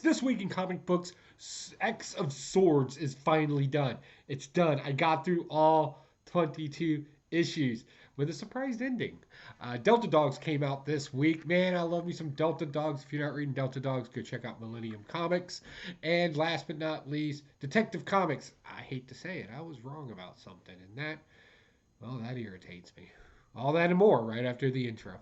This week in comic books, X of Swords is finally done. It's done. I got through all 22 issues with a surprise ending. Delta Dogs came out this week. Man, I love me some Delta Dogs. If you're not reading Delta Dogs, go check out Millennium Comics. And last but not least, Detective Comics. I hate to say it, I was wrong about something, and that, well, that irritates me. All that and more right after the intro.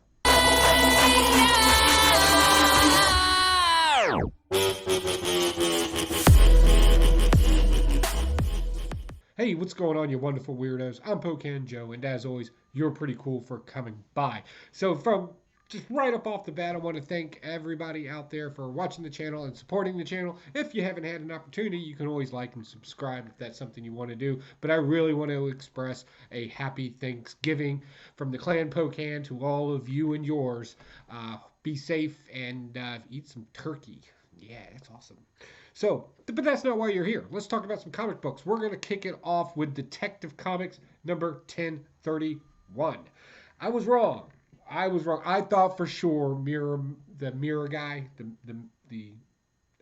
Hey, what's going on, you wonderful weirdos? I'm Pocan Joe, and as always, you're pretty cool for coming by. So from just right up off the bat, I want to thank everybody out there for watching the channel and supporting the channel. If you haven't had an opportunity, you can always like and subscribe if that's something you want to do. But I really want to express a happy Thanksgiving from the Clan Pocan to all of you and yours. Be safe and eat some turkey. Yeah, that's awesome. So, but that's not why you're here. Let's talk about some comic books. We're going to kick it off with Detective Comics number 1031. I was wrong. I thought for sure the mirror guy, the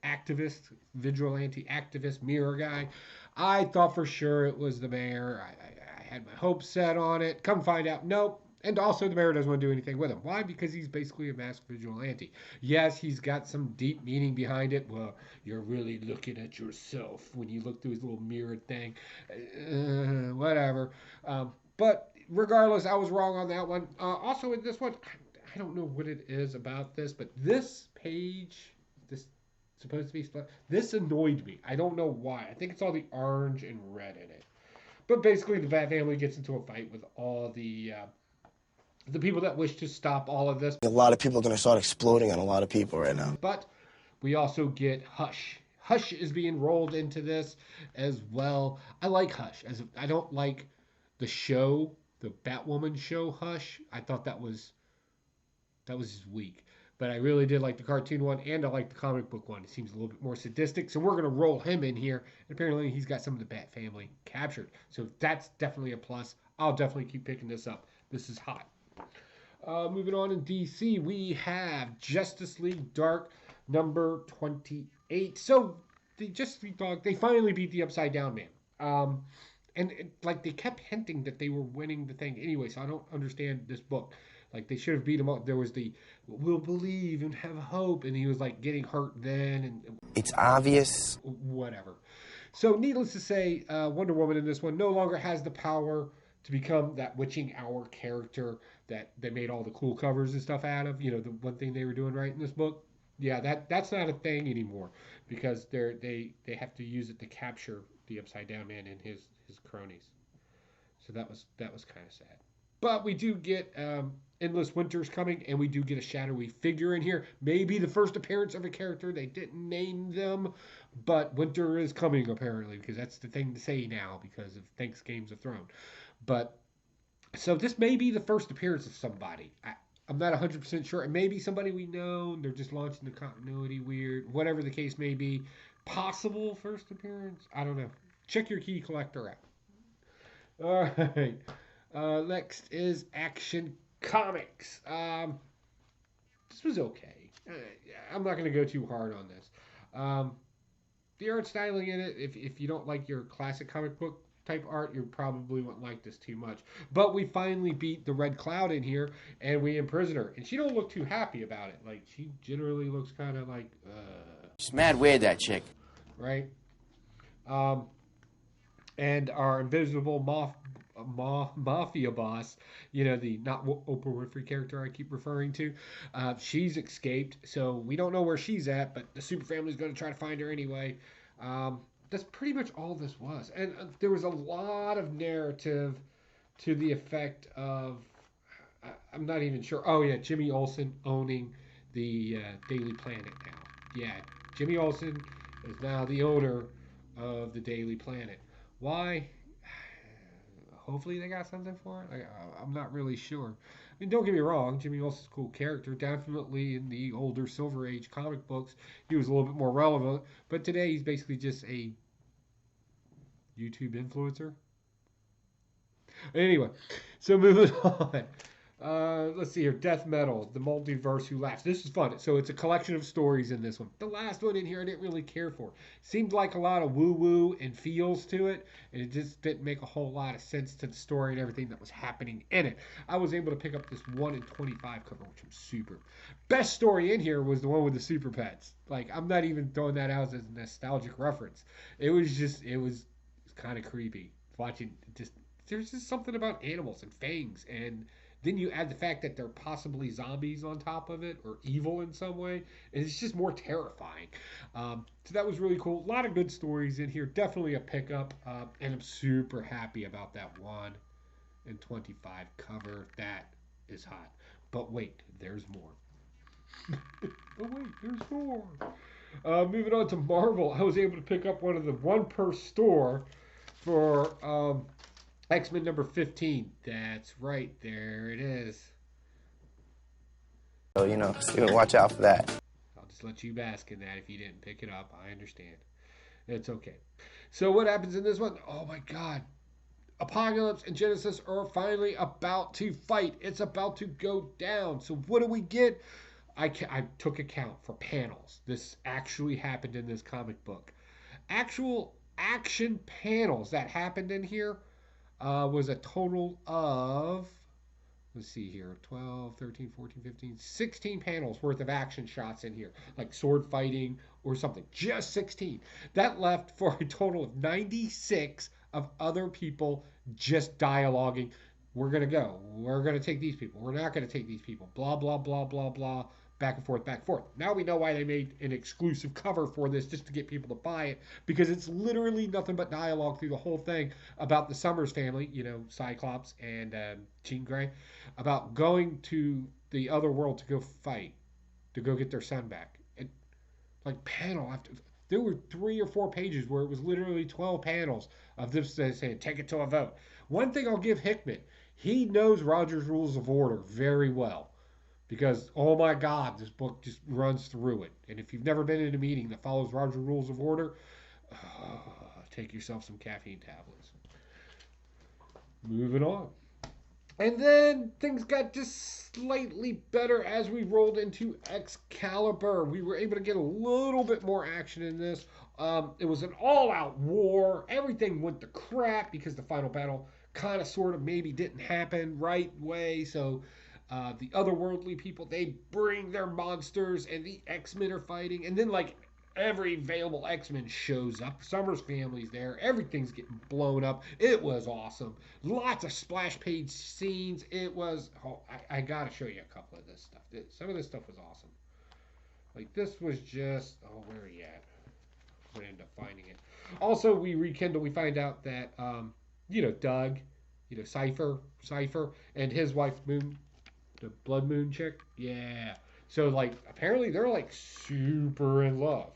activist, vigilante activist mirror guy, I thought for sure it was the mayor. I had my hopes set on it. Come find out, nope. And also, the mayor doesn't want to do anything with him. Why? Because he's basically a masked vigilante. Yes, he's got some deep meaning behind it. Well, you're really looking at yourself when you look through his little mirror thing. Whatever. But regardless, I was wrong on that one. Also, in this one, I don't know what it is about this, but this page, this supposed to be split, this annoyed me. I don't know why. I think it's all the orange and red in it. But basically, the Bat family gets into a fight with all the people that wish to stop all of this. A lot of people are going to start exploding on a lot of people right now. But we also get Hush. Hush is being rolled into this as well. I like Hush. I don't like the show, the Batwoman show Hush. I thought that was weak. But I really did like the cartoon one, and I like the comic book one. It seems a little bit more sadistic. So we're going to roll him in here. And apparently he's got some of the Bat family captured. So that's definitely a plus. I'll definitely keep picking this up. This is hot. Moving on in DC, we have Justice League Dark number 28. So the Justice League Dark, they finally beat the Upside Down Man. Like they kept hinting that they were winning the thing anyway, so I don't understand this book. Like they should have beat him up. There was the "we'll believe and have hope," and he was like getting hurt then, and it's obvious. Whatever. So needless to say, Wonder Woman in this one no longer has the power to become that witching hour character that they made all the cool covers and stuff out of. You know, the one thing they were doing right in this book. Yeah, that's not a thing anymore because they have to use it to capture the Upside Down Man and his cronies. So that was kind of sad. But we do get Endless Winter's coming, and we do get a shadowy figure in here. Maybe the first appearance of a character. They didn't name them, but Winter is coming apparently because that's the thing to say now because of Thanks Games of Thrones. But so this may be the first appearance of somebody. I'm not 100% sure. It may be somebody we know, and they're just launching the continuity weird. Whatever the case may be. Possible first appearance? I don't know. Check your key collector out. All right. Next is Action Comics. This was okay. I'm not going to go too hard on this. The art styling in it, if you don't like your classic comic book type art, you probably won't like this too much. But we finally beat the Red Cloud in here, and we imprison her. And she don't look too happy about it. Like, she generally looks kind of like, She's mad weird, that chick. Right? And our invisible mafia boss, you know, the not Oprah Winfrey character I keep referring to, she's escaped. So we don't know where she's at, but the super family's going to try to find her anyway. That's pretty much all this was. And there was a lot of narrative to the effect of, I'm not even sure. Oh, yeah, Jimmy Olsen owning the Daily Planet now. Yeah, Jimmy Olsen is now the owner of the Daily Planet. Why? Hopefully they got something for it. I'm not really sure. I mean, don't get me wrong. Jimmy Olsen's a cool character. Definitely in the older Silver Age comic books, he was a little bit more relevant. But today he's basically just a YouTube influencer. Anyway, so moving on. Let's see here. Death Metal, The Multiverse Who Laughs. This is fun. So it's a collection of stories in this one. The last one in here I didn't really care for. Seemed like a lot of woo-woo and feels to it, and it just didn't make a whole lot of sense to the story and everything that was happening in it. I was able to pick up this 1 in 25 cover, which I'm super. Best story in here was the one with the super pets. Like, I'm not even throwing that out as a nostalgic reference. It was kind of creepy. Watching, just, there's just something about animals and fangs, and then you add the fact that they're possibly zombies on top of it, or evil in some way, and it's just more terrifying. So that was really cool. A lot of good stories in here. Definitely a pickup, and I'm super happy about that 1 in 25 cover. That is hot. But wait, there's more. But wait, there's more. Moving on to Marvel, I was able to pick up one of the one per store for X-Men number 15. That's right. There it is. So, so watch out for that. I'll just let you bask in that if you didn't pick it up. I understand. It's okay. So what happens in this one? Oh my God. Apocalypse and Genesis are finally about to fight. It's about to go down. So what do we get? I took account for panels. This actually happened in this comic book. Actual action panels that happened in here was a total of, let's see here, 12, 13, 14, 15, 16 panels worth of action shots in here, like sword fighting or something. Just 16. That left for a total of 96 of other people just dialoguing. We're going to go. We're going to take these people. We're not going to take these people. Blah, blah, blah, blah, blah. Back and forth, back and forth. Now we know why they made an exclusive cover for this, just to get people to buy it, because it's literally nothing but dialogue through the whole thing about the Summers family, Cyclops and Jean Grey, about going to the other world to go fight, to go get their son back. And like panel after, there were 3 or 4 pages where it was literally 12 panels of them saying, take it to a vote. One thing I'll give Hickman, he knows Roger's Rules of Order very well. Because, oh my God, this book just runs through it. And if you've never been in a meeting that follows Roger Rules of Order, take yourself some caffeine tablets. Moving on. And then things got just slightly better as we rolled into Excalibur. We were able to get a little bit more action in this. It was an all-out war. Everything went to crap because the final battle kind of sort of maybe didn't happen right way. So the otherworldly people, they bring their monsters, and the X-Men are fighting. And then, like, every available X-Men shows up. Summers family's there. Everything's getting blown up. It was awesome. Lots of splash page scenes. It was... Oh, I got to show you a couple of this stuff. Some of this stuff was awesome. Like, this was just... Oh, where are you at? I'm going to end up finding it. Also, we rekindle. We find out that, Doug, Cypher, and his wife, Moon... The Blood Moon chick? Yeah. So, like, apparently they're, like, super in love.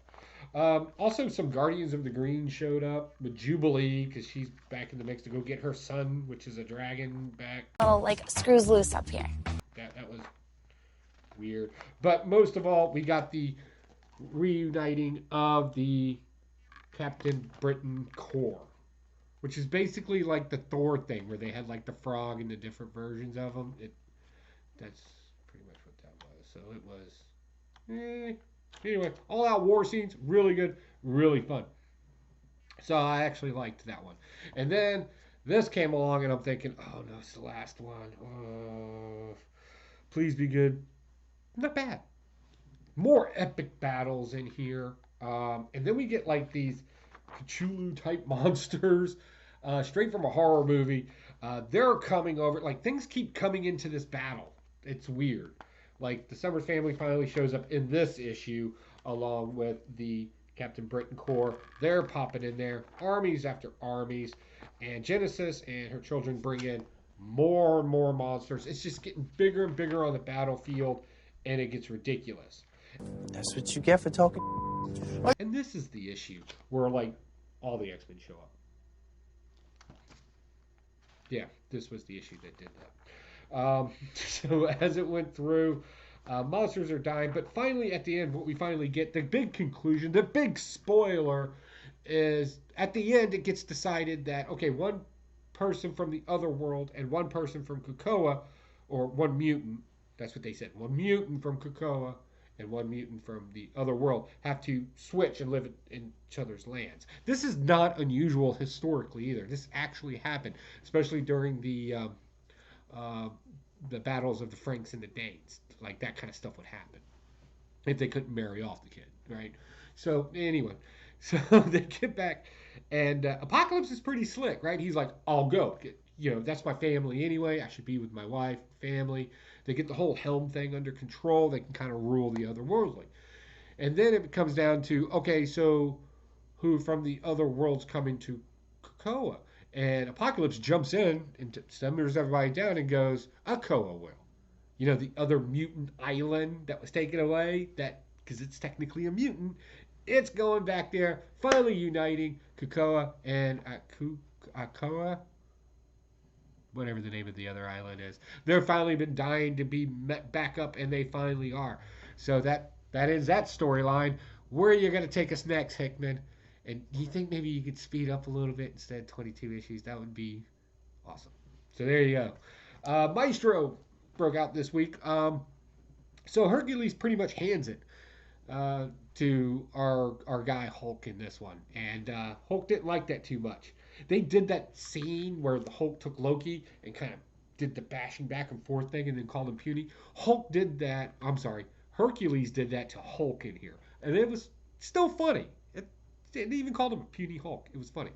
Also, some Guardians of the Green showed up with Jubilee, because she's back in the mix to go get her son, which is a dragon, back. Oh, like, screws loose up here. That was weird. But most of all, we got the reuniting of the Captain Britain Corps, which is basically like the Thor thing, where they had, like, the frog and the different versions of them. That's pretty much what that was. So it was, anyway, all out war scenes, really good, really fun. So I actually liked that one. And then this came along, and I'm thinking, oh no, it's the last one. Oh, please be good. Not bad. More epic battles in here. And then we get like these Cthulhu type monsters, straight from a horror movie. They're coming over, like things keep coming into this battle. It's weird. Like the Summers family finally shows up in this issue along with the Captain Britain Corps. They're popping in there, armies after armies, and Genesis and her children bring in more and more monsters. It's just getting bigger and bigger on the battlefield, and it gets ridiculous. That's what you get for talking. And this is the issue where like all the X-Men show up. Yeah, this was the issue that did that. So as it went through, monsters are dying, but finally at the end, what we finally get, the big conclusion, the big spoiler, is at the end it gets decided that, okay, one person from the other world and one person from Krakoa or one mutant, that's what they said, one mutant from Krakoa and one mutant from the other world have to switch and live in each other's lands. This is not unusual historically either. This actually happened, especially during uh, the battles of the Franks and the Danes. Like that kind of stuff would happen if they couldn't marry off the kid, right? So anyway, so they get back, and Apocalypse is pretty slick, right? He's like, "I'll go. You know, that's my family anyway. I should be with my wife, family." They get the whole Helm thing under control. They can kind of rule the otherworldly, and then it comes down to, okay, so who from the other world's coming to Krakoa? And Apocalypse jumps in and simmers everybody down and goes, "Krakoa will." You know, the other mutant island that was taken away, that because it's technically a mutant, it's going back there, finally uniting Krakoa and Akoa, whatever the name of the other island is. They're finally been dying to be met back up, and they finally are. So that ends that storyline. Where are you going to take us next, Hickman? And do you think maybe you could speed up a little bit instead of 22 issues? That would be awesome. So there you go. Maestro broke out this week. So Hercules pretty much hands it to our guy Hulk in this one, and Hulk didn't like that too much. They did that scene where the Hulk took Loki and kind of did the bashing back and forth thing, and then called him puny. Hulk did that. I'm sorry, Hercules did that to Hulk in here, and it was still funny. It even called him a puny Hulk. It was funny.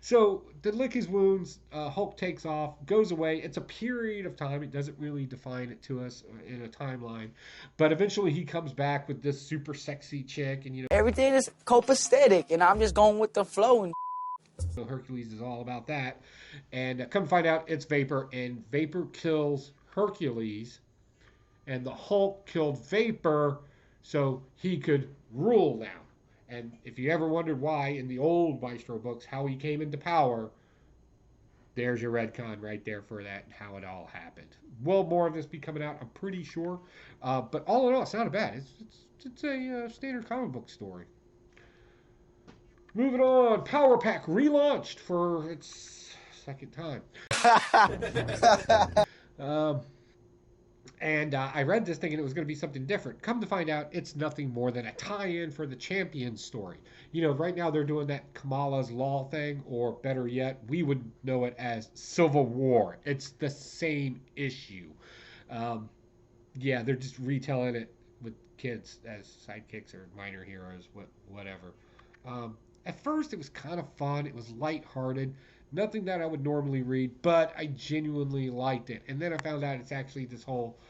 So to lick his wounds, Hulk takes off, goes away. It's a period of time. It doesn't really define it to us in a timeline. But eventually he comes back with this super sexy chick. And, you know, Everything is copacetic, and I'm just going with the flow. And so Hercules is all about that. And come find out it's Vapor. And Vapor kills Hercules. And the Hulk killed Vapor so he could rule now. And if you ever wondered why in the old Maestro books how he came into power, there's your retcon right there for that and how it all happened. Will more of this be coming out? I'm pretty sure. But all in all, it's not bad. It's a standard comic book story. Moving on, Power Pack relaunched for its second time. And I read this thinking it was going to be something different. Come to find out, it's nothing more than a tie-in for the Champions story. You know, right now they're doing that Kamala's Law thing, or better yet, we would know it as Civil War. It's the same issue. Yeah, they're just retelling it with kids as sidekicks or minor heroes, whatever. At first, it was kind of fun. It was lighthearted. Nothing that I would normally read, but I genuinely liked it. And then I found out it's actually this whole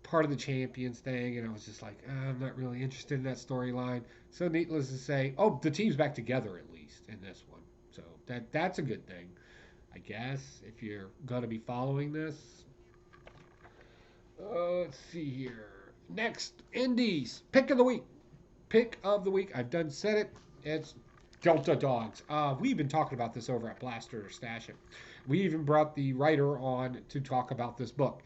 part of the Champions thing, and I was just like, I'm not really interested in that storyline. So needless to say, the team's back together at least in this one. So that's a good thing, I guess, if you're going to be following this. Let's see here. Next, Indies. Pick of the week. Pick of the week. I've done said it. It's Delta Dogs. We've been talking about this over at Blaster Stash It. We even brought the writer on to talk about this book.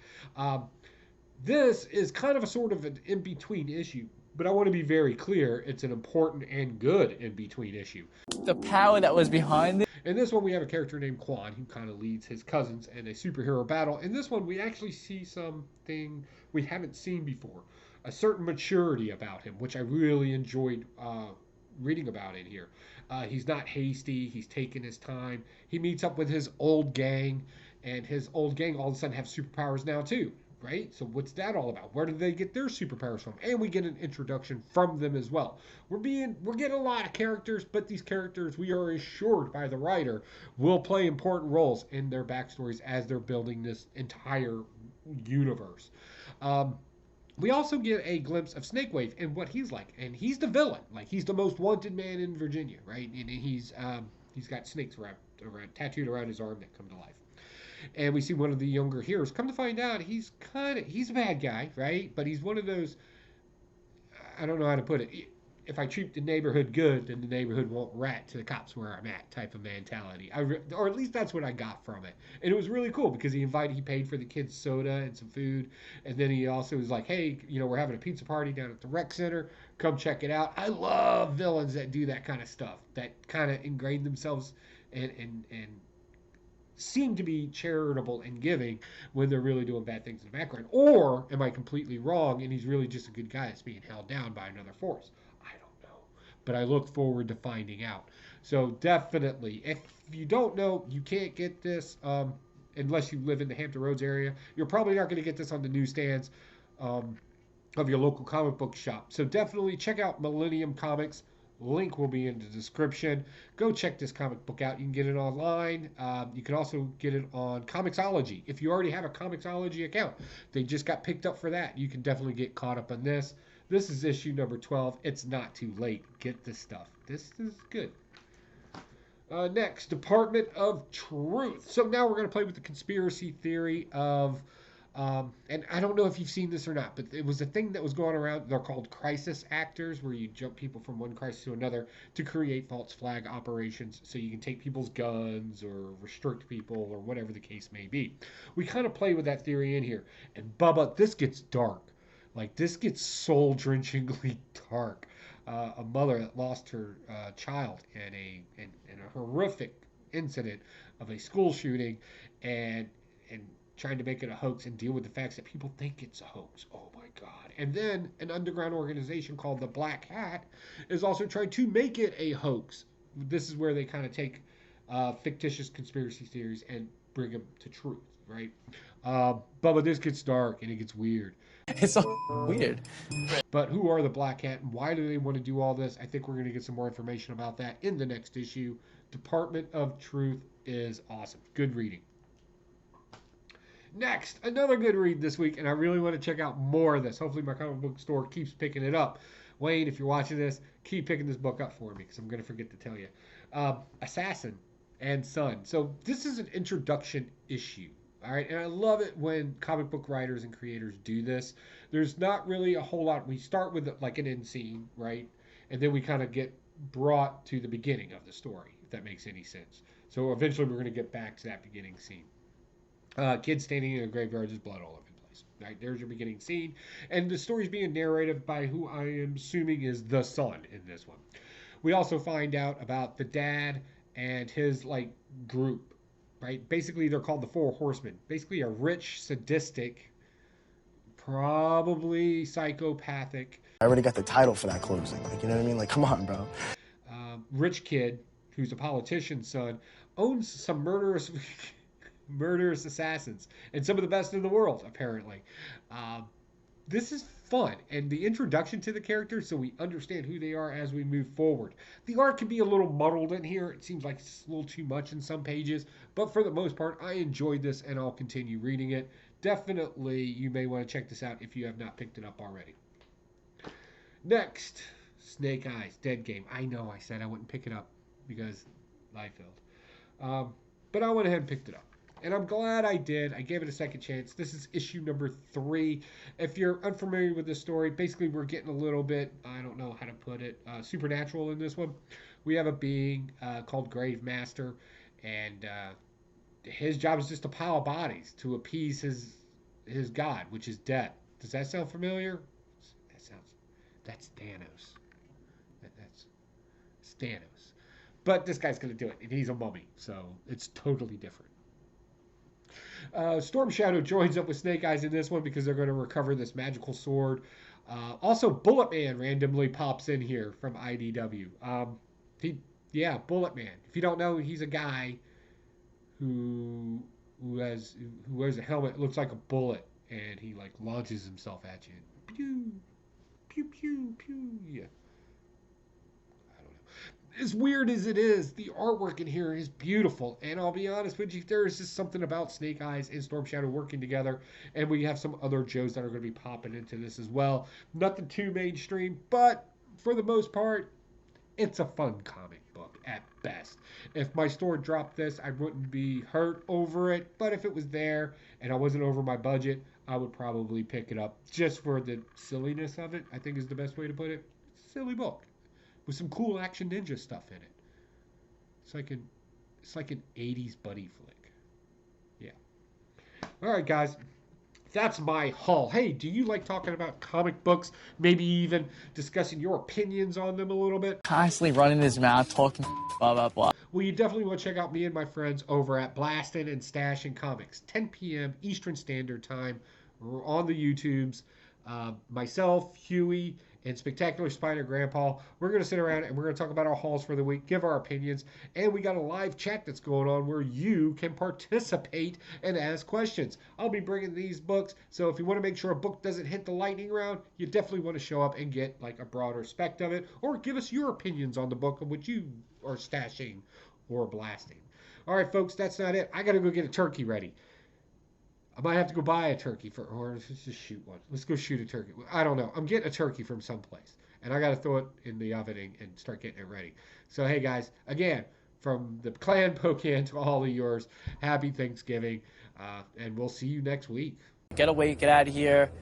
This is kind of a sort of an in-between issue, but I want to be very clear, it's an important and good in-between issue. the power that was behind it. In this one, we have a character named Quan who kind of leads his cousins in a superhero battle. In this one, we actually see something we haven't seen before, a certain maturity about him, which I really enjoyed reading about in here. He's not hasty. He's taking his time. He meets up with his old gang, and his old gang all of a sudden have superpowers now too, right? So what's that all about? Where do they get their superpowers from? And we get an introduction from them as well. We're getting a lot of characters, but these characters, we are assured by the writer, will play important roles in their backstories as they're building this entire universe. We also get a glimpse of Snakewave and what he's like, and he's the villain. Like, he's the most wanted man in Virginia, right? And he's got snakes tattooed around his arm that come to life. And we see one of the younger heroes. Come to find out, he's a bad guy, right? But he's one of those, I don't know how to put it. If I treat the neighborhood good, then the neighborhood won't rat to the cops where I'm at type of mentality. Or at least that's what I got from it. And it was really cool because he paid for the kids soda and some food. And then he also was like, hey, we're having a pizza party down at the rec center. Come check it out. I love villains that do that kind of stuff, that kind of ingrain themselves and seem to be charitable and giving when they're really doing bad things in the background? Or am I completely wrong and he's really just a good guy that's being held down by another force? I don't know. But I look forward to finding out. So definitely, if you don't know, you can't get this unless you live in the Hampton Roads area. You're probably not going to get this on the newsstands of your local comic book shop. So definitely check out Millennium Comics. Link will be in the description. Go check this comic book out. You can get it online. You can also get it on Comixology. If you already have a Comixology account, they just got picked up for that. You can definitely get caught up on this. This is issue number 12. It's not too late. Get this stuff. This is good. Next, Department of Truth. So now we're going to play with the conspiracy theory of and I don't know if you've seen this or not, but it was a thing that was going around. They're called crisis actors, where you jump people from one crisis to another to create false flag operations so you can take people's guns or restrict people or whatever the case may be. We kind of play with that theory in here. And Bubba, this gets dark. Like, this gets soul-drenchingly dark. A mother that lost her child in a horrific incident of a school shooting and trying to make it a hoax and deal with the facts that people think it's a hoax. Oh my God. And then an underground organization called the Black Hat is also trying to make it a hoax. This is where they kind of take fictitious conspiracy theories and bring them to truth, right? But this gets dark and it gets weird. It's so weird. But who are the Black Hat and why do they want to do all this? I think we're going to get some more information about that in the next issue. Department of Truth is awesome. Good reading. Next, another good read this week, and I really want to check out more of this. Hopefully my comic book store keeps picking it up. Wayne, if you're watching this, keep picking this book up for me because I'm going to forget to tell you. Assassin and Son. So this is an introduction issue. All right, and I love it when comic book writers and creators do this. There's not really a whole lot. We start with like an end scene, right? And then we kind of get brought to the beginning of the story, if that makes any sense. So eventually we're going to get back to that beginning scene. Kid standing in a graveyard, there's blood all over the place. Right, there's your beginning scene. And the story's being narrated by who I am assuming is the son in this one. We also find out about the dad and his like group. Right? Basically, they're called the Four Horsemen. Basically, a rich, sadistic, probably psychopathic. I already got the title for that closing. Like, you know what I mean? Like, come on, bro. Rich kid who's a politician's son owns some murderous assassins and some of the best in the world, apparently. This is fun, and the introduction to the characters so we understand who they are as we move forward. The art can be a little muddled in here. It seems like it's a little too much in some pages, but for the most part, I enjoyed this, and I'll continue reading it. Definitely, you may want to check this out if you have not picked it up already. Next, Snake Eyes, Dead Game. I know I said I wouldn't pick it up because I failed. But I went ahead and picked it up. And I'm glad I did. I gave it a second chance. This is issue number 3. If you're unfamiliar with this story, basically we're getting a little bit, I don't know how to put it, supernatural in this one. We have a being called Grave Master, and his job is just to pile bodies to appease his god, which is death. Does that sound familiar? That's Thanos. That's Thanos. But this guy's going to do it, and he's a mummy, so it's totally different. Storm Shadow joins up with Snake Eyes in this one because they're going to recover this magical sword. Also, Bullet Man randomly pops in here from IDW. Bullet Man. If you don't know, he's a guy who wears a helmet that looks like a bullet, and he like launches himself at you. Pew, pew, pew, pew. Yeah. As weird as it is, the artwork in here is beautiful. And I'll be honest with you, there is just something about Snake Eyes and Storm Shadow working together. And we have some other Joes that are going to be popping into this as well. Nothing too mainstream, but for the most part, it's a fun comic book at best. If my store dropped this, I wouldn't be hurt over it. But if it was there and I wasn't over my budget, I would probably pick it up just for the silliness of it, I think is the best way to put it. It's a silly book with some cool action ninja stuff in it. It's like an 80s buddy flick. Yeah. All right, guys. that's my haul. Hey, do you like talking about comic books? Maybe even discussing your opinions on them a little bit? Constantly running his mouth, talking blah, blah, blah. Well, you definitely want to check out me and my friends over at Blastin' and Stashing Comics, 10 p.m. Eastern Standard Time. We're on the YouTubes. Myself, Huey, and Spectacular Spider Grandpa, we're going to sit around and we're going to talk about our hauls for the week, give our opinions, and we got a live chat that's going on where you can participate and ask questions. I'll be bringing these books, so if you want to make sure a book doesn't hit the lightning round, you definitely want to show up and get like a broader spec of it, or give us your opinions on the book of which you are stashing or blasting. All right, folks, that's not it. I got to go get a turkey ready. I might have to go buy a turkey or let's just shoot one. Let's go shoot a turkey. I don't know. I'm getting a turkey from someplace, and I got to throw it in the oven and start getting it ready. So, hey, guys, again, from the Clan Pocan to all of yours, happy Thanksgiving, and we'll see you next week. Get away, get out of here.